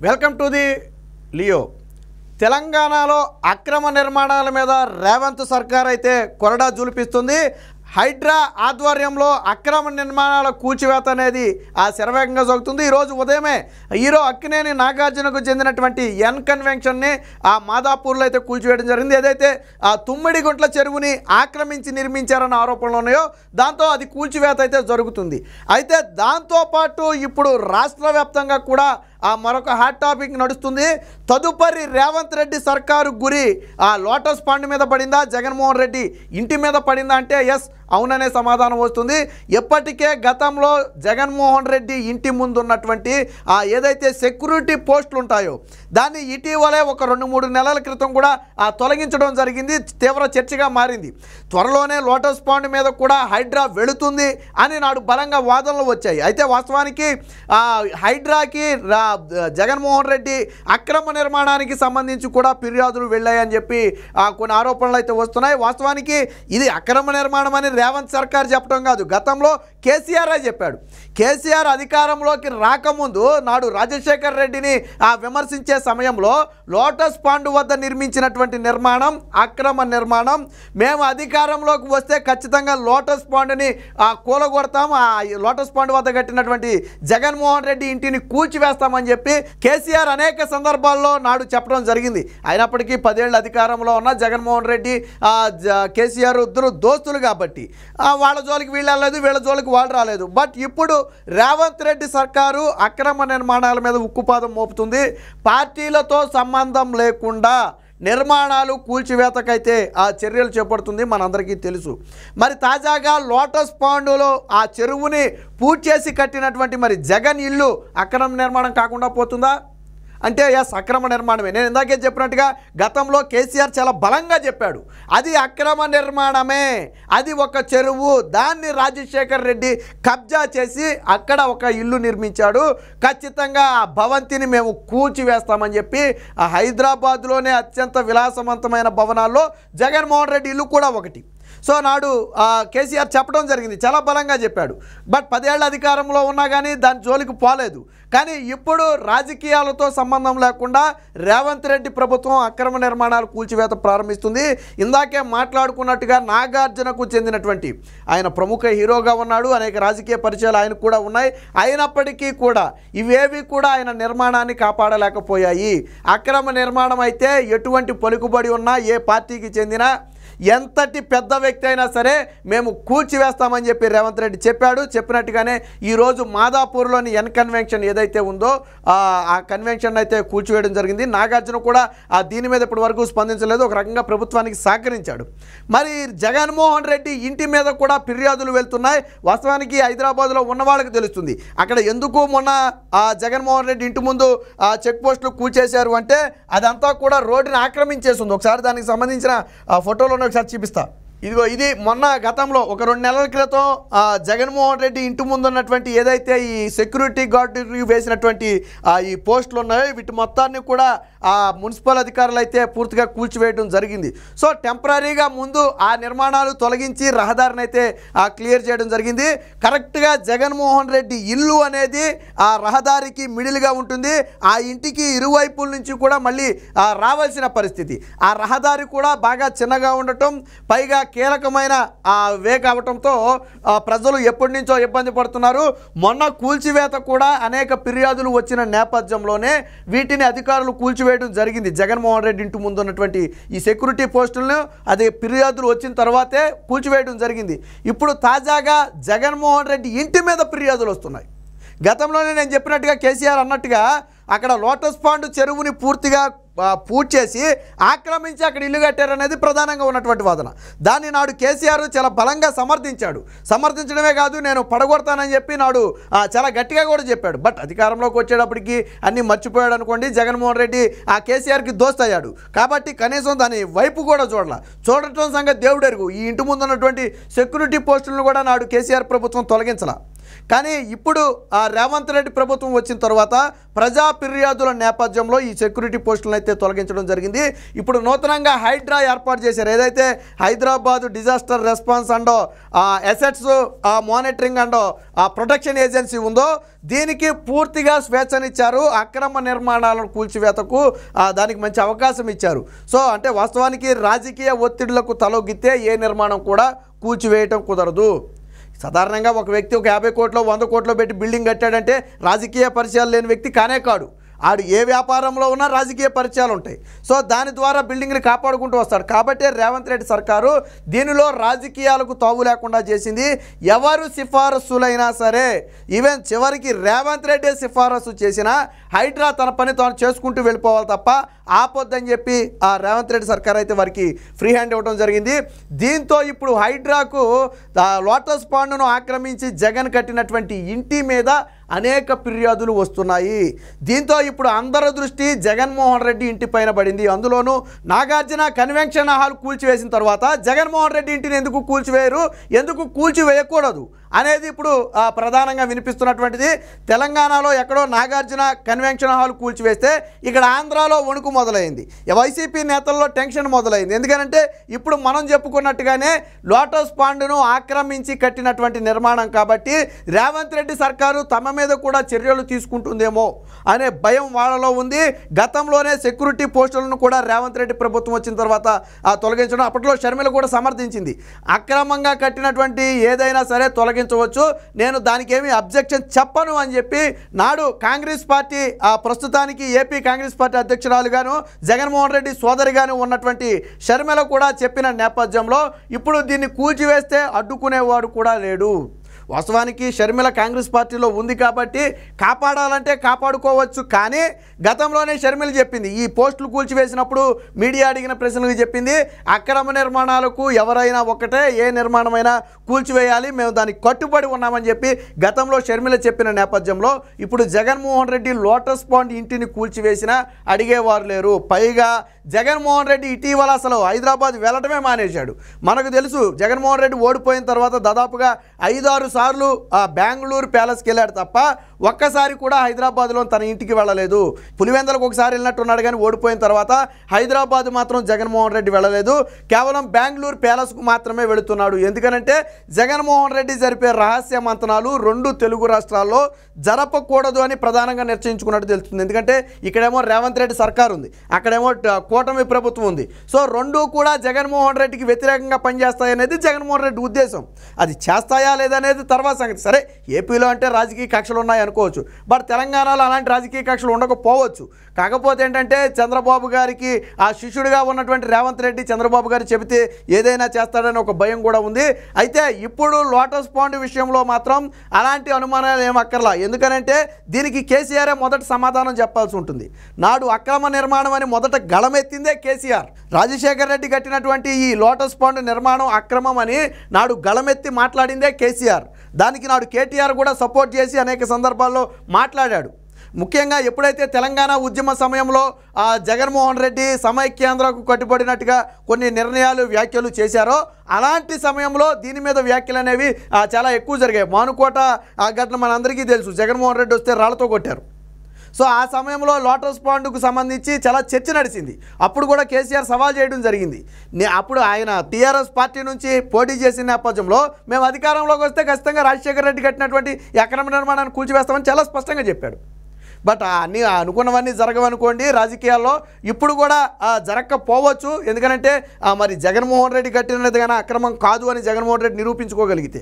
Welcome to the Leo. తెలంగాణలో అక్రమ నిర్మాణాల మీద రేవంత్ సర్కార్ అయితే కొరడా జూలిపిస్తుంది. హైడ్రా ఆధ్వర్యంలో అక్రమ నిర్మాణాల కూల్చివేత అనేది శరవేగంగా జరుగుతుంది. ఈరోజు ఉదయమే హీరో అక్కినేని నాగార్జునకు చెందినటువంటి ఎన్ కన్వెన్షన్ని మాదాపూర్లో అయితే కూల్చివేయడం జరిగింది. ఏదైతే తుమ్మిడిగుంట్ల చెరువుని ఆక్రమించి నిర్మించారన్న ఆరోపణలు ఉన్నాయో దాంతో అది కూల్చివేత అయితే జరుగుతుంది. అయితే దాంతోపాటు ఇప్పుడు రాష్ట్ర వ్యాప్తంగా కూడా మరొక హాట్ టాపిక్ నడుస్తుంది. తదుపరి రేవంత్ రెడ్డి సర్కారు గురి లోటస్ పాండ్ మీద పడిందా, జగన్మోహన్ రెడ్డి ఇంటి మీద పడిందా అంటే ఎస్ అవుననే సమాధానం వస్తుంది. ఎప్పటికే గతంలో జగన్మోహన్ రెడ్డి ఇంటి ముందు ఉన్నటువంటి ఏదైతే సెక్యూరిటీ పోస్టులు ఉంటాయో దాన్ని ఇటీవలే ఒక 2-3 నెలల క్రితం కూడా తొలగించడం జరిగింది. తీవ్ర చర్చగా మారింది. త్వరలోనే లోటస్ పాండ్ మీద కూడా హైడ్రా వెళుతుంది అని నాడు బలంగా వాదనలు వచ్చాయి. అయితే వాస్తవానికి హైడ్రాకి జగన్మోహన్ రెడ్డి అక్రమ నిర్మాణానికి సంబంధించి కూడా ఫిర్యాదులు వెళ్ళాయని చెప్పి కొన్ని ఆరోపణలు అయితే వస్తున్నాయి. వాస్తవానికి ఇది అక్రమ నిర్మాణం అని రేవంత్ సర్కార్ చెప్పడం కాదు, గతంలో కేసీఆర్ చెప్పాడు. కేసీఆర్ అధికారంలోకి రాకముందు నాడు రాజశేఖర్ రెడ్డిని విమర్శించే సమయంలో లోటస్ పాండ్ వద్ద నిర్మించినటువంటి నిర్మాణం అక్రమ నిర్మాణం, మేము అధికారంలోకి వస్తే ఖచ్చితంగా లోటస్ పాండ్ని కూలగొడతాం, లోటస్ పాండ్ వద్ద కట్టినటువంటి జగన్మోహన్ రెడ్డి ఇంటిని కూల్చివేస్తామని చెప్పి కేసీఆర్ అనేక సందర్భాల్లో నాడు చెప్పడం జరిగింది. అయినప్పటికీ 10 ఏళ్ళ అధికారంలో ఉన్న జగన్మోహన్ రెడ్డి కేసీఆర్ ఇద్దరు దోస్తులు కాబట్టి వాళ్ళ జోలికి వీళ్ళు వెళ్ళలేదు, వీళ్ళ జోలికి వాళ్ళు రాలేదు. బట్ ఇప్పుడు రేవంత్ రెడ్డి సర్కారు అక్రమ నిర్మాణాల మీద ఉక్కుపాదం మోపుతుంది. పార్టీలతో సంబంధం లేకుండా నిర్మాణాలు కూల్చివేతకైతే చర్యలు చేపడుతుంది, మనందరికీ తెలుసు. మరి తాజాగా లోటస్ పాండులో చెరువుని పూర్తి చేసి కట్టినటువంటి మరి జగన్ ఇల్లు అక్రమ నిర్మాణం కాకుండా పోతుందా అంటే ఎస్ అక్రమ నిర్మాణమే. నేను ఇందాకే చెప్పినట్టుగా గతంలో కేసీఆర్ చాలా బలంగా చెప్పాడు అది అక్రమ నిర్మాణమే, అది ఒక చెరువు, దాన్ని రాజశేఖర్ రెడ్డి కబ్జా చేసి అక్కడ ఒక ఇల్లు నిర్మించాడు, ఖచ్చితంగా ఆ భవంతిని మేము కూల్చివేస్తామని చెప్పి హైదరాబాద్లోనే అత్యంత విలాసవంతమైన భవనాల్లో జగన్మోహన్ రెడ్డి ఇల్లు కూడా ఒకటి. సో నాడు కేసీఆర్ చెప్పడం జరిగింది, చాలా బలంగా చెప్పాడు. బట్ 10 ఏళ్ళ అధికారంలో ఉన్నా కానీ దాని జోలికి పోలేదు. కానీ ఇప్పుడు రాజకీయాలతో సంబంధం లేకుండా రేవంత్ రెడ్డి ప్రభుత్వం అక్రమ నిర్మాణాలు కూల్చివేత ప్రారంభిస్తుంది. ఇందాకే మాట్లాడుకున్నట్టుగా నాగార్జునకు చెందినటువంటి ఆయన ప్రముఖ హీరోగా ఉన్నాడు, అనేక రాజకీయ పరిచయాలు ఆయనకు కూడా ఉన్నాయి. అయినప్పటికీ కూడా ఇవేవి కూడా ఆయన నిర్మాణాన్ని కాపాడలేకపోయాయి. అక్రమ నిర్మాణం అయితే ఎటువంటి పలుకుబడి ఉన్నా, ఏ పార్టీకి చెందిన ఎంతటి పెద్ద వ్యక్తి అయినా సరే మేము కూల్చివేస్తామని చెప్పి రేవంత్ రెడ్డి చెప్పాడు. చెప్పినట్టుగానే ఈరోజు మాదాపూర్లోని ఎన్ కన్వెన్షన్ ఏదైతే ఉందో ఆ కన్వెన్షన్ అయితే కూల్చివేయడం జరిగింది. నాగార్జున కూడా దీని మీద ఇప్పటి వరకు స్పందించలేదు, ఒక రకంగా ప్రభుత్వానికి సహకరించాడు. మరి జగన్మోహన్ రెడ్డి ఇంటి మీద కూడా ఫిర్యాదులు వెళ్తున్నాయి. వాస్తవానికి హైదరాబాద్లో ఉన్న వాళ్ళకి తెలుస్తుంది అక్కడ ఎందుకు మొన్న జగన్మోహన్ రెడ్డి ఇంటి ముందు చెక్ పోస్టులు కూల్చేశారు అంటే అదంతా కూడా రోడ్డుని ఆక్రమించేస్తుంది. ఒకసారి దానికి సంబంధించిన ఫోటోలో ఒకసారి చూపిస్తా. ఇదిగో ఇది మొన్న గతంలో ఒక 2 నెలల క్రితం జగన్మోహన్ రెడ్డి ఇంటి ముందు ఉన్నటువంటి ఏదైతే ఈ సెక్యూరిటీ గార్డు వేసినటువంటి ఈ పోస్టులు ఉన్నాయో వీటి మొత్తాన్ని కూడా మున్సిపల్ అధికారులు అయితే పూర్తిగా కూల్చివేయడం జరిగింది. సో టెంపరీగా ముందు ఆ నిర్మాణాలు తొలగించి రహదారిని అయితే క్లియర్ చేయడం జరిగింది. కరెక్ట్గా జగన్మోహన్ రెడ్డి ఇల్లు అనేది ఆ రహదారికి మిడిల్గా ఉంటుంది. ఆ ఇంటికి ఇరువైపుల నుంచి కూడా మళ్ళీ రావాల్సిన పరిస్థితి. ఆ రహదారి కూడా బాగా చిన్నగా ఉండటం, పైగా కీలకమైన వే కావటంతో ప్రజలు ఎప్పటి నుంచో ఇబ్బంది పడుతున్నారు. మొన్న కూల్చివేత కూడా అనేక ఫిర్యాదులు వచ్చిన నేపథ్యంలోనే వీటిని అధికారులు కూల్చివేయడం జరిగింది. జగన్మోహన్ రెడ్డి ఇంటి ముందు ఉన్నటువంటి ఈ సెక్యూరిటీ పోస్టులను అది ఫిర్యాదులు వచ్చిన తర్వాతే కూల్చివేయడం జరిగింది. ఇప్పుడు తాజాగా జగన్మోహన్ రెడ్డి ఇంటి మీద ఫిర్యాదులు వస్తున్నాయి. గతంలోనే నేను చెప్పినట్టుగా కేసీఆర్ అన్నట్టుగా అక్కడ లోటస్ పాండ్ చెరువుని పూర్తిగా పూర్తి చేసి ఆక్రమించి అక్కడ ఇల్లు కట్టారనేది ప్రధానంగా ఉన్నటువంటి వాదన. దాన్ని నాడు కేసీఆర్ చాలా బలంగా సమర్థించాడు. సమర్థించడమే కాదు, నేను పడగొడతానని చెప్పి నాడు చాలా గట్టిగా కూడా చెప్పాడు. బట్ అధికారంలోకి వచ్చేటప్పటికి అన్నీ మర్చిపోయాడు అనుకోండి. జగన్మోహన్ రెడ్డి కేసీఆర్కి దోస్త్ అయ్యాడు కాబట్టి కనీసం దాని వైపు కూడా చూడటం సంగతి దేవుడు ఎరుగు. ఈ ఇంటి ముందు ఉన్నటువంటి సెక్యూరిటీ పోస్టులను కూడా నాడు కేసీఆర్ ప్రభుత్వం తొలగించాల. కానీ ఇప్పుడు రేవంత్ రెడ్డి ప్రభుత్వం వచ్చిన తర్వాత ప్రజా ఫిర్యాదుల నేపథ్యంలో ఈ సెక్యూరిటీ పోస్టులను అయితే తొలగించడం జరిగింది. ఇప్పుడు నూతనంగా హైడ్రా ఏర్పాటు చేశారు. ఏదైతే Hyderabad disaster response and assets monitoring and protection agency ఉందో దీనికి పూర్తిగా స్వేచ్ఛనిచ్చారు. అక్రమ నిర్మాణాలను కూల్చివేతకు దానికి మంచి అవకాశం ఇచ్చారు. సో అంటే వాస్తవానికి రాజకీయ ఒత్తిడులకు తలొగ్గితే ఏ నిర్మాణం కూడా కూల్చివేయటం కుదరదు. సాధారణంగా ఒక వ్యక్తి ఒక 50 కోట్లు 100 కోట్లు పెట్టి బిల్డింగ్ కట్టాడంటే రాజకీయ పరిచయాలు లేని వ్యక్తి కానే కాడు. ఆడు ఏ వ్యాపారంలో ఉన్నా రాజకీయ పరిచయాలు ఉంటాయి. సో దాని ద్వారా బిల్డింగ్ని కాపాడుకుంటూ వస్తాడు. కాబట్టి రేవంత్ రెడ్డి సర్కారు దీనిలో రాజకీయాలకు తావు లేకుండా చేసింది. ఎవరు సిఫారసులైనా సరే, ఈవెన్ చివరికి రేవంత్ రెడ్డి సిఫారసు చేసినా హైడ్రా తన పని తాను చేసుకుంటూ వెళ్ళిపోవాలి తప్ప ఆపొద్దని చెప్పి రేవంత్ రెడ్డి సర్కార్ అయితే వారికి ఫ్రీ హ్యాండ్ ఇవ్వడం జరిగింది. దీంతో ఇప్పుడు హైడ్రాకు లోటస్ పాండ్ను ఆక్రమించి జగన్ కట్టినటువంటి ఇంటి మీద అనేక ఫిర్యాదులు వస్తున్నాయి. దీంతో ఇప్పుడు అందరి దృష్టి జగన్మోహన్ రెడ్డి ఇంటి పైన పడింది. అందులోనూ నాగార్జున కన్వెన్షన్ హాల్ కూల్చివేసిన తర్వాత జగన్మోహన్ రెడ్డి ఇంటిని ఎందుకు కూల్చివేయరు, ఎందుకు కూల్చివేయకూడదు అనేది ఇప్పుడు ప్రధానంగా వినిపిస్తున్నటువంటిది. తెలంగాణలో ఎక్కడో నాగార్జున కన్వెన్షన్ హాల్ కూల్చివేస్తే ఇక్కడ ఆంధ్రాలో వణుకు మొదలైంది. వైసీపీ నేతల్లో టెన్షన్ మొదలైంది. ఎందుకంటే ఇప్పుడు మనం చెప్పుకున్నట్టుగానే లోటస్ పాండ్ను ఆక్రమించి కట్టినటువంటి నిర్మాణం కాబట్టి రేవంత్ రెడ్డి సర్కారు తమ మీద కూడా చర్యలు తీసుకుంటుందేమో అనే భయం వాళ్ళలో ఉంది. గతంలోనే సెక్యూరిటీ పోస్టులను కూడా రేవంత్ రెడ్డి ప్రభుత్వం వచ్చిన తర్వాత తొలగించడం, అప్పట్లో షర్మిల కూడా సమర్థించింది. అక్రమంగా కట్టినటువంటి ఏదైనా సరే తొలగించవచ్చు, నేను దానికి ఏమీ అబ్జెక్షన్ చెప్పను అని చెప్పి నాడు కాంగ్రెస్ పార్టీ ప్రస్తుతానికి ఏపీ కాంగ్రెస్ పార్టీ అధ్యక్షురాలుగాను జగన్మోహన్ రెడ్డి సోదరిగాను ఉన్నటువంటి షర్మిల కూడా చెప్పిన నేపథ్యంలో ఇప్పుడు దీన్ని కూల్చివేస్తే అడ్డుకునేవాడు కూడా లేడు. వాస్తవానికి షర్మిల కాంగ్రెస్ పార్టీలో ఉంది కాబట్టి కాపాడాలంటే కాపాడుకోవచ్చు. కానీ గతంలోనే షర్మిల చెప్పింది, ఈ పోస్టులు కూల్చివేసినప్పుడు మీడియా అడిగిన ప్రశ్నలకు చెప్పింది, అక్రమ నిర్మాణాలకు ఎవరైనా ఒకటే, ఏ నిర్మాణమైనా కూల్చివేయాలి, మేము దానికి కట్టుబడి ఉన్నామని చెప్పి గతంలో షర్మిల చెప్పిన నేపథ్యంలో ఇప్పుడు జగన్మోహన్ రెడ్డి లోటస్ పాండ్ ఇంటిని కూల్చివేసినా అడిగేవారు లేరు. పైగా జగన్మోహన్ రెడ్డి ఇటీవల అసలు హైదరాబాద్ వెళ్ళటమే మానేశాడు. మనకు తెలుసు జగన్మోహన్ రెడ్డి ఓడిపోయిన తర్వాత దాదాపుగా 5-6 సార్లు బెంగళూరు ప్యాలెస్కి వెళ్ళాడు తప్ప ఒక్కసారి కూడా హైదరాబాద్లో తన ఇంటికి వెళ్ళలేదు. పులివెందలకు ఒకసారి వెళ్ళినట్టున్నాడు కానీ ఓడిపోయిన తర్వాత హైదరాబాద్ మాత్రం జగన్మోహన్ రెడ్డి వెళ్ళలేదు. కేవలం బెంగళూరు ప్యాలెస్కు మాత్రమే వెళుతున్నాడు. ఎందుకనంటే జగన్మోహన్ రెడ్డి జరిపే రహస్య మంతనాలు 2 తెలుగు రాష్ట్రాల్లో జరపకూడదు అని ప్రధానంగా నిర్ణయించుకున్నట్టు తెలుస్తుంది. ఎందుకంటే ఇక్కడేమో రేవంత్ రెడ్డి సర్కారు ఉంది, అక్కడేమో కూటమి ప్రభుత్వం ఉంది. సో 2 కూడా జగన్మోహన్ రెడ్డికి వ్యతిరేకంగా పనిచేస్తాయనేది జగన్మోహన్ రెడ్డి ఉద్దేశం. అది చేస్తాయా లేదనేది తర్వాత సంగతి. సరే, ఏపీలో అంటే రాజకీయ కక్షలు ఉన్నాయి అనుకోవచ్చు, బట్ తెలంగాణలో అలాంటి రాజకీయ కక్షలు ఉండకపోవచ్చు. కాకపోతే ఏంటంటే చంద్రబాబు గారికి శిష్యుడిగా ఉన్నటువంటి రేవంత్ రెడ్డి చంద్రబాబు గారు చెబితే ఏదైనా చేస్తాడని ఒక భయం కూడా ఉంది. అయితే ఇప్పుడు లోటస్ పాండ్ విషయంలో మాత్రం అలాంటి అనుమానాలు ఏమక్కర్లా. ఎందుకనంటే దీనికి కేసీఆరే మొదట సమాధానం చెప్పాల్సి ఉంటుంది. నాడు అక్రమ నిర్మాణం అని మొదట గళమెత్తిందే కేసీఆర్. రాజశేఖర్ రెడ్డి కట్టినటువంటి ఈ లోటస్ పాండ్ నిర్మాణం అక్రమం అని నాడు గళమెత్తి మాట్లాడిందే కేసీఆర్. దానికి నాడు కేటీఆర్ కూడా సపోర్ట్ చేసి అనేక సందర్భాల్లో మాట్లాడాడు. ముఖ్యంగా ఎప్పుడైతే తెలంగాణ ఉద్యమ సమయంలో జగన్మోహన్ రెడ్డి సమైక్యాంధ్రకు కట్టుబడినట్టుగా కొన్ని నిర్ణయాలు వ్యాఖ్యలు చేశారో అలాంటి సమయంలో దీని మీద వ్యాఖ్యలు అనేవి చాలా ఎక్కువ జరిగాయి. మానుకోట ఘటన మనందరికీ తెలుసు, జగన్మోహన్ రెడ్డి వస్తే రాళ్లతో కొట్టారు. సో ఆ సమయంలో లోటస్ పాండ్కు సంబంధించి చాలా చర్చ నడిచింది. అప్పుడు కూడా కేసీఆర్ సవాల్ చేయడం జరిగింది. అప్పుడు ఆయన టీఆర్ఎస్ పార్టీ నుంచి పోటీ చేసిన నేపథ్యంలో మేము అధికారంలోకి వస్తే ఖచ్చితంగా రాజశేఖర్ రెడ్డి కట్టినటువంటి అక్రమ నిర్మాణాన్ని కూల్చివేస్తామని చాలా స్పష్టంగా చెప్పాడు. బట్ అన్నీ అనుకున్నవన్నీ జరగవనుకోండి రాజకీయాల్లో. ఇప్పుడు కూడా జరగకపోవచ్చు. ఎందుకంటే మరి జగన్మోహన్ రెడ్డి కట్టినది కానీ అక్రమం కాదు అని జగన్మోహన్ రెడ్డి నిరూపించుకోగలిగితే,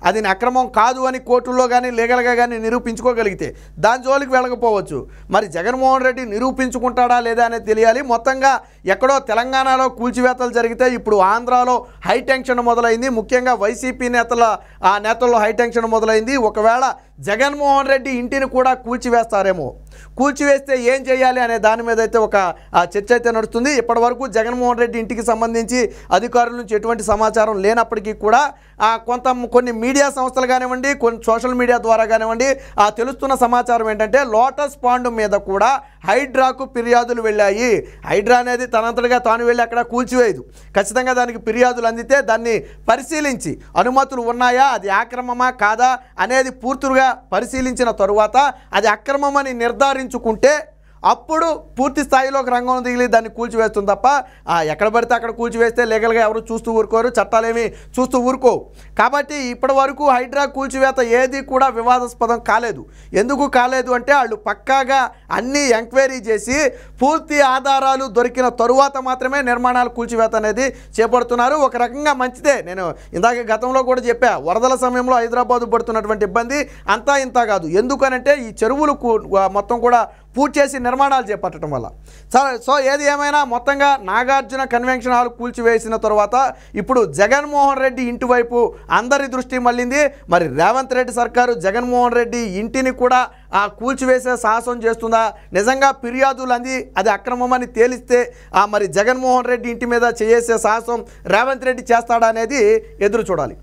అది అక్రమం కాదు అని కోర్టుల్లో కానీ లీగల్గా కానీ నిరూపించుకోగలిగితే దాని జోలికి వెళ్ళకపోవచ్చు. మరి జగన్మోహన్ రెడ్డి నిరూపించుకుంటాడా లేదా అనేది తెలియాలి. మొత్తంగా ఎక్కడో తెలంగాణలో కూల్చివేతలు జరిగితే ఇప్పుడు ఆంధ్రాలో హై టెన్షన్ మొదలైంది. ముఖ్యంగా వైసీపీ నేతల్లో హై టెన్షన్ మొదలైంది. ఒకవేళ జగన్మోహన్ రెడ్డి ఇంటిని కూడా కూల్చివేస్తారేమో, కూల్చివేస్తే ఏం చేయాలి అనే దాని మీద అయితే ఒక చర్చ అయితే నడుస్తుంది. ఇప్పటివరకు జగన్మోహన్ రెడ్డి ఇంటికి సంబంధించి అధికారుల నుంచి ఎటువంటి సమాచారం లేనప్పటికీ కూడా కొన్ని మీడియా సంస్థలు కానివ్వండి, కొన్ని సోషల్ మీడియా ద్వారా కానివ్వండి తెలుస్తున్న సమాచారం ఏంటంటే లోటస్ పాండ్ మీద కూడా హైడ్రాకు ఫిర్యాదులు వెళ్ళాయి. హైడ్రా అనేది తనంతటిగా తాను వెళ్ళి అక్కడ కూల్చివేయదు. ఖచ్చితంగా దానికి ఫిర్యాదులు అందితే దాన్ని పరిశీలించి అనుమతులు ఉన్నాయా, అది ఆక్రమమా కాదా అనేది పూర్తిగా పరిశీలించిన తరువాత అది అక్రమమని నిర్ధారించుకుంటే అప్పుడు పూర్తి స్థాయిలోకి రంగం దిగిలి దాన్ని కూల్చివేస్తుంది తప్ప ఎక్కడ పడితే అక్కడ కూల్చివేస్తే లీగల్గా ఎవరు చూస్తూ ఊరుకోరు, చట్టాలేమి చూస్తూ ఊరుకోవు. కాబట్టి ఇప్పటి వరకు హైడ్రా కూల్చివేత ఏది కూడా వివాదాస్పదం కాలేదు. ఎందుకు కాలేదు అంటే వాళ్ళు పక్కాగా అన్నీ ఎంక్వైరీ చేసి పూర్తి ఆధారాలు దొరికిన తరువాత మాత్రమే నిర్మాణాలు కూల్చివేత అనేది చేపడుతున్నారు. ఒక రకంగా మంచిదే. నేను ఇందాక గతంలో కూడా చెప్పా, వరదల సమయంలో హైదరాబాద్ పడుతున్నటువంటి ఇబ్బంది అంతా ఇంత కాదు. ఎందుకనంటే ఈ చెరువులు మొత్తం కూడా పూర్తి చేసి నిర్మాణాలు చేపట్టడం వల్ల. సో ఏది ఏమైనా మొత్తంగా నాగార్జున కన్వెన్షన్ హాల్ కూల్చివేసిన తర్వాత ఇప్పుడు జగన్మోహన్ రెడ్డి ఇంటి వైపు అందరి దృష్టి మళ్ళింది. మరి రేవంత్ రెడ్డి సర్కారు జగన్మోహన్ రెడ్డి ఇంటిని కూడా కూల్చివేసే సాహసం చేస్తుందా? నిజంగా ఫిర్యాదులు అంది అది అక్రమమని తేలిస్తే మరి జగన్మోహన్ రెడ్డి ఇంటి మీద చేసే సాహసం రేవంత్ రెడ్డి చేస్తాడా అనేది ఎదురు చూడాలి.